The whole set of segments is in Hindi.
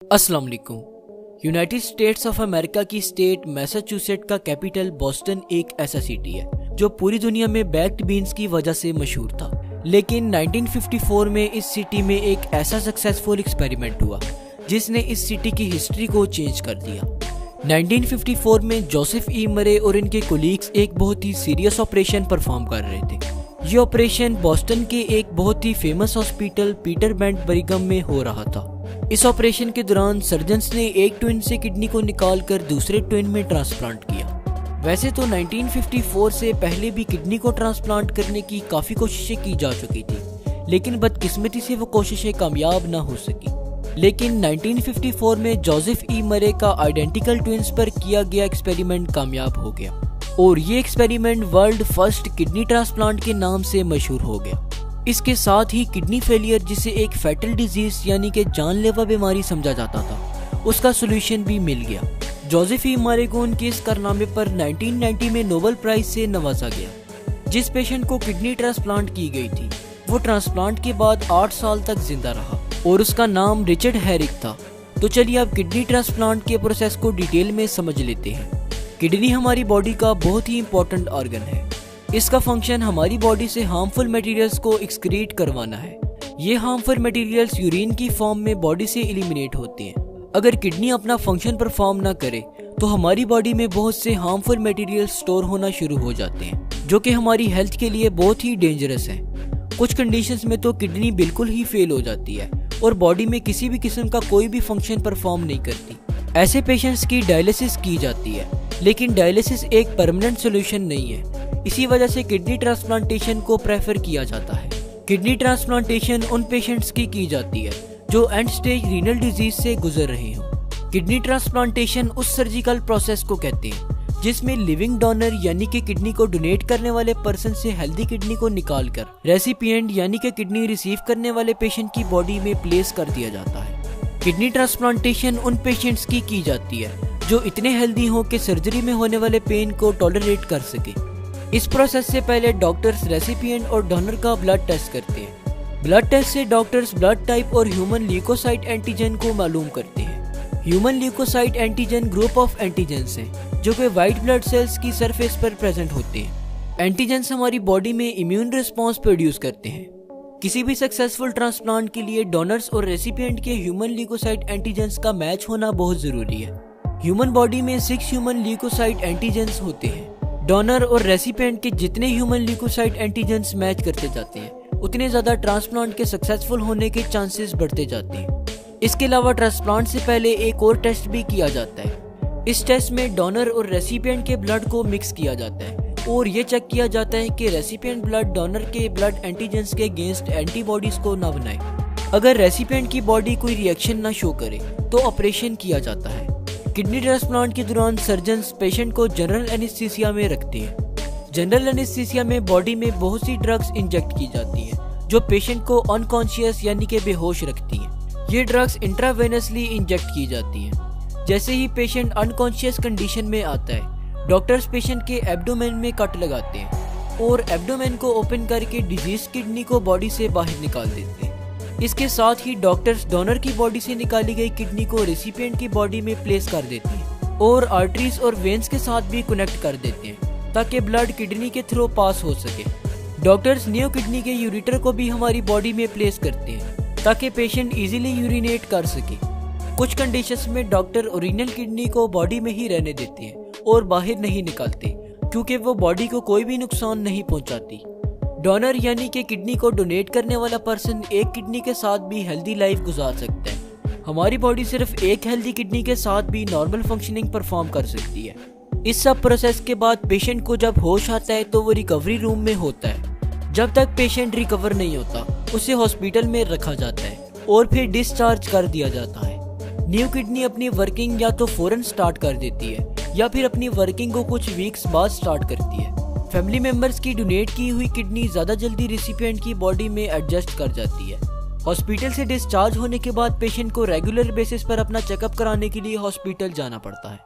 अस्सलाम वालेकुम। यूनाइटेड स्टेट्स ऑफ अमेरिका की स्टेट मैसाचुसेट्स का कैपिटल बोस्टन एक ऐसा सिटी है जो पूरी दुनिया में बैक्ड बीन्स की वजह से मशहूर था। लेकिन 1954 में इस सिटी में एक ऐसा सक्सेसफुल एक्सपेरिमेंट हुआ जिसने इस सिटी की हिस्ट्री को चेंज कर दिया। 1954 में जोसेफ ई मरे और इनके कोलीग्स एक बहुत ही सीरियस ऑपरेशन परफॉर्म कर रहे थे। ये ऑपरेशन बोस्टन के एक बहुत ही फेमस हॉस्पिटल पीटर बेंट बरिगम में हो रहा था। इस ऑपरेशन के दौरान सर्जन्स ने एक ट्विन से किडनी को निकालकर दूसरे ट्विन में ट्रांसप्लांट किया। वैसे तो 1954 से पहले भी किडनी को ट्रांसप्लांट करने की काफ़ी कोशिशें की जा चुकी थी, लेकिन बदकिस्मती से वो कोशिशें कामयाब ना हो सकी। लेकिन 1954 में जोसेफ ई मरे का आइडेंटिकल ट्विन्स पर किया गया एक्सपेरिमेंट कामयाब हो गया और ये experiment world first kidney transplant के नाम से मशहूर हो गया। इसके साथ ही किडनी फेलियर, जिसे एक फैटल डिजीज यानी कि जानलेवा बीमारी समझा जाता था, उसका सोल्यूशन भी मिल गया। जोसेफ ई मरे को उनके इस कारनामे पर 1990 में नोबेल प्राइज से नवाजा गया। जिस पेशेंट को किडनी ट्रांसप्लांट की गई थी वो ट्रांसप्लांट के बाद 8 साल तक जिंदा रहा और उसका नाम रिचर्ड हैरिक था। तो चलिए अब किडनी ट्रांसप्लांट के प्रोसेस को डिटेल में समझ लेते हैं। किडनी हमारी बॉडी का बहुत ही इंपॉर्टेंट ऑर्गन है। इसका फंक्शन हमारी बॉडी से हार्मफुल मटेरियल्स को एक्सक्रीट करवाना है। ये हार्मफुल मटेरियल्स यूरिन की फॉर्म में बॉडी से एलिमिनेट होते हैं। अगर किडनी अपना फंक्शन परफॉर्म ना करे तो हमारी बॉडी में बहुत से हार्मफुल मटेरियल्स स्टोर होना शुरू हो जाते हैं, जो कि हमारी हेल्थ के लिए बहुत ही डेंजरस है। कुछ कंडीशंस में तो किडनी बिल्कुल ही फेल हो जाती है और बॉडी में किसी भी किस्म का कोई भी फंक्शन परफॉर्म नहीं करती। ऐसे पेशेंट्स की डायलिसिस की जाती है, लेकिन डायलिसिस एक परमानेंट सोल्यूशन नहीं है। इसी वजह से किडनी ट्रांसप्लांटेशन को प्रेफर किया जाता है। किडनी ट्रांसप्लांटेशन उन पेशेंट्स की जाती है जो एंड स्टेज रीनल डिजीज से गुजर रहे हों। किडनी ट्रांसप्लांटेशन उस सर्जिकल प्रोसेस को कहते हैं जिसमें लिविंग डोनर यानी कि किडनी को डोनेट करने वाले पर्सन से हेल्दी किडनी को निकालकर रेसिपिएंट यानी कि किडनी रिसीव करने वाले पेशेंट की बॉडी में प्लेस कर दिया जाता है। किडनी ट्रांसप्लांटेशन उन पेशेंट्स की जाती है जो इतने हेल्दी हों कि सर्जरी में होने वाले पेन को टॉलरेट कर सके। इस प्रोसेस से पहले डॉक्टर्स रेसिपिएंट और डोनर का ब्लड टेस्ट करते हैं। ब्लड टेस्ट से डॉक्टर्स ब्लड टाइप और ह्यूमन ल्यूकोसाइट एंटीजन को मालूम करते हैं। Human leukocyte antigen group of antigens हैं जो कि व्हाइट ब्लड सेल्स की सरफेस पर प्रेजेंट होते हैं। एंटीजेंस हमारी बॉडी में इम्यून रिस्पॉन्स प्रोड्यूस करते हैं। किसी भी सक्सेसफुल ट्रांसप्लांट के लिए डोनर्स और रेसिपिएंट के ह्यूमन ल्यूकोसाइट एंटीजेंस का मैच होना बहुत जरूरी है। ह्यूमन बॉडी में 6 ह्यूमन ल्यूकोसाइट एंटीजेंस होते हैं। डोनर और रेसिपिएंट के जितने ह्यूमन ल्यूकोसाइट एंटीजेंस मैच करते जाते हैं उतने ज्यादा ट्रांसप्लांट के सक्सेसफुल होने के चांसेस बढ़ते जाते हैं। इसके अलावा ट्रांसप्लांट से पहले एक और टेस्ट भी किया जाता है। इस टेस्ट में डोनर और रेसिपिएंट के ब्लड को मिक्स किया जाता है और ये चेक किया जाता है कि रेसिपिएंट ब्लड डोनर के ब्लड एंटीजेंस के अगेंस्ट एंटीबॉडीज को ना बनाए। अगर रेसिपिएंट की बॉडी कोई रिएक्शन ना शो करे तो ऑपरेशन किया जाता है। किडनी ट्रांसप्लांट के दौरान सर्जन्स पेशेंट को जनरल एनेस्थीसिया में रखते हैं। जनरल एनेस्थीसिया में बॉडी में बहुत सी ड्रग्स इंजेक्ट की जाती हैं जो पेशेंट को अनकॉन्शियस यानी कि बेहोश रखती हैं। ये ड्रग्स इंट्रावेनसली इंजेक्ट की जाती हैं। जैसे ही पेशेंट अनकॉन्शियस कंडीशन में आता है, डॉक्टर्स पेशेंट के एब्डोमेन में कट लगाते हैं और एब्डोमेन को ओपन करके डिजीज किडनी को बॉडी से बाहर निकाल देते हैं। इसके साथ ही डॉक्टर्स डोनर की बॉडी से निकाली गई किडनी को रेसिपिएंट की बॉडी में प्लेस कर देते हैं और आर्टरीज और वेन्स के साथ भी कनेक्ट कर देते हैं ताकि ब्लड किडनी के थ्रू पास हो सके। डॉक्टर्स न्यू किडनी के यूरेटर को भी हमारी बॉडी में प्लेस करते हैं ताकि पेशेंट इजीली यूरिनेट कर सके। कुछ कंडीशंस में डॉक्टर ओरिजिनल किडनी को बॉडी में ही रहने देते हैं और बाहर नहीं निकालते क्योंकि वो बॉडी को कोई भी नुकसान नहीं पहुंचाती। डोनर यानी कि किडनी को डोनेट करने वाला पर्सन एक किडनी के साथ भी हेल्दी लाइफ गुजार सकता है। हमारी बॉडी सिर्फ एक हेल्दी किडनी के साथ भी नॉर्मल फंक्शनिंग परफॉर्म कर सकती है। इस सब प्रोसेस के बाद पेशेंट को जब होश आता है तो वो रिकवरी रूम में होता है। जब तक पेशेंट रिकवर नहीं होता उसे हॉस्पिटल में रखा जाता है और फिर डिस्चार्ज कर दिया जाता है। न्यू किडनी अपनी वर्किंग या तो फौरन स्टार्ट कर देती है या फिर अपनी वर्किंग को कुछ वीक्स बाद स्टार्ट करती है। फैमिली मेंबर्स की डोनेट की हुई किडनी ज्यादा जल्दी रेसिपिएंट की बॉडी में एडजस्ट कर जाती है। हॉस्पिटल से डिस्चार्ज होने के बाद पेशेंट को रेगुलर बेसिस पर अपना चेकअप कराने के लिए हॉस्पिटल जाना पड़ता है।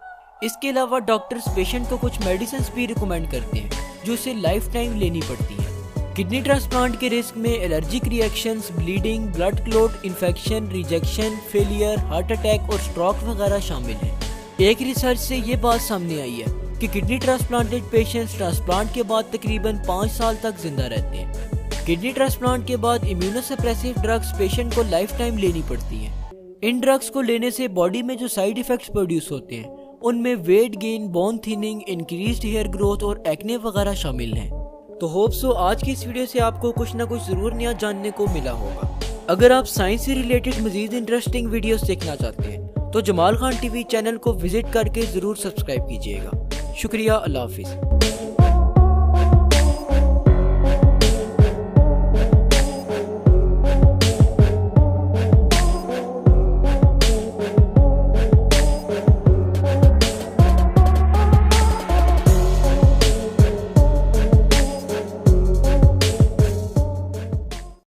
इसके अलावा डॉक्टर्स पेशेंट को कुछ मेडिसिन भी रिकमेंड करते हैं जो उसे लाइफ टाइम लेनी पड़ती है। किडनी ट्रांसप्लांट के रिस्क में allergic reactions, bleeding, blood clot, infection, rejection, failure, heart attack और स्ट्रोक वगैरह शामिल हैं। एक रिसर्च से ये बात सामने आई है कि किडनी ट्रांसप्लांटेड पेशेंट्स ट्रांसप्लांट के बाद तकरीबन 5 साल तक जिंदा रहते हैं। किडनी ट्रांसप्लांट के बाद इम्यूनोसप्रेसिव ड्रग्स पेशेंट को लाइफ टाइम लेनी पड़ती हैं। इन ड्रग्स को लेने से बॉडी में जो साइड इफेक्ट्स प्रोड्यूस होते हैं उनमें weight gain, bone thinning, increased hair growth और एक्ने वगैरह शामिल हैं। तो होप सो आज की इस वीडियो से आपको कुछ ना कुछ जरूर नया जानने को मिला होगा। अगर आप साइंस से रिलेटेड मजीद इंटरेस्टिंग वीडियोस देखना चाहते हैं तो जमाल खान टीवी चैनल को विजिट करके जरूर सब्सक्राइब कीजिएगा। शुक्रिया, अल्लाह हाफिज।